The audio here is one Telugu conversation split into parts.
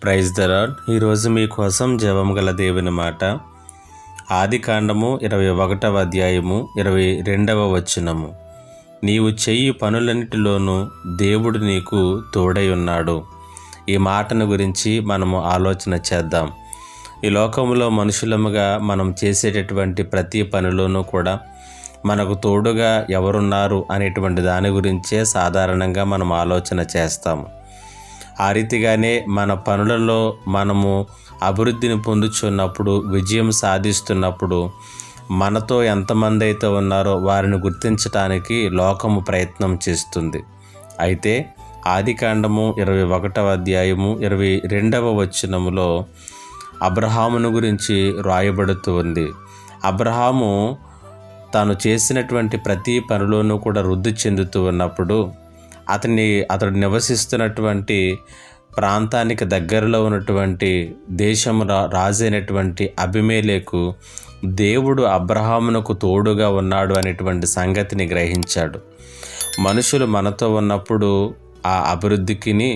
Praise the lord. ఈరోజు మీకోసం జవం గల దేవుని మాట. ఆదికాండము 21వ అధ్యాయము 22వ వచనము. నీవు చెయ్యి పనులన్నిటిలోనూ దేవుడు నీకు తోడై ఉన్నాడు. ఈ మాటను గురించి మనము ఆలోచన చేద్దాం. ఈ లోకంలో మనుషులముగా మనం చేసేటటువంటి ప్రతి పనిలోనూ కూడా మనకు తోడుగా ఎవరున్నారు అనేటువంటి దాని గురించే సాధారణంగా మనం ఆలోచన చేస్తాము. ఆ రీతిగానే మన పనులలో మనము అభివృద్ధిని పొందుచున్నప్పుడు, విజయం సాధిస్తున్నప్పుడు మనతో ఎంతమంది అయితే ఉన్నారో వారిని గుర్తించడానికి లోకము ప్రయత్నం చేస్తుంది. అయితే ఆదికాండము 21వ అధ్యాయము 22వ వచనములో అబ్రహామును గురించి రాయబడుతూ ఉంది. అబ్రహాము తాను చేసినటువంటి ప్రతి పనిలోనూ కూడా వృద్ధి చెందుతూ ఉన్నప్పుడు అతడు నివసిస్తున్నటువంటి ప్రాంతానికి దగ్గరలో ఉన్నటువంటి దేశము రాజైనటువంటి అబీమెలెకు దేవుడు అబ్రహామునకు తోడుగా ఉన్నాడు అనేటువంటి సంగతిని గ్రహించాడు. మనుషులు మనతో ఉన్నప్పుడు ఆ అభివృద్ధికిని,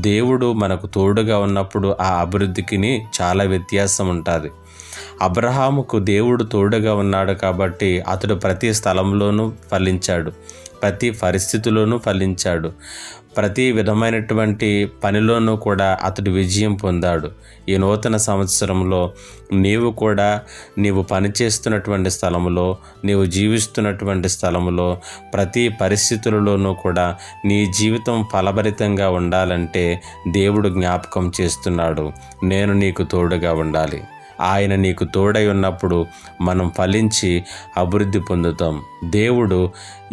దేవుడు మనకు తోడుగా ఉన్నప్పుడు ఆ అభివృద్ధికిని చాలా వ్యత్యాసం ఉంటుంది. అబ్రహాముకు దేవుడు తోడుగా ఉన్నాడు కాబట్టి అతడు ప్రతి స్థలంలోనూ ఫలించాడు, ప్రతి పరిస్థితిలోనూ ఫలించాడు, ప్రతి విధమైనటువంటి పనిలోనూ కూడా అతడు విజయం పొందాడు. ఈ నూతన సంవత్సరంలో నీవు పనిచేస్తున్నటువంటి స్థలంలో, నీవు జీవిస్తున్నటువంటి స్థలంలో, ప్రతి పరిస్థితులలోనూ కూడా నీ జీవితం ఫలభరితంగా ఉండాలంటే దేవుడు జ్ఞాపకం చేస్తున్నాడు, నేను నీకు తోడుగా ఉండాలి. ఆయన నీకు తోడై ఉన్నప్పుడు మనం ఫలించి అభివృద్ధి పొందుతాం. దేవుడు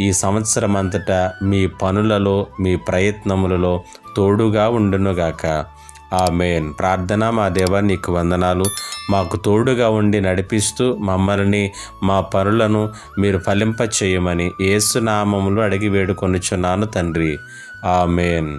ఈ సంవత్సరం అంతటా మీ పనులలో, మీ ప్రయత్నములలో తోడుగా ఉండునుగాక. ఆమేన్. ప్రార్థన. మా దేవా, నీకు వందనాలు. మాకు తోడుగా ఉండి నడిపిస్తూ మమ్మల్ని, మా పనులను మీరు ఫలింప చేయమని యేసు నామములో అడిగి వేడుకొనుచున్నాను తండ్రి. ఆమేన్.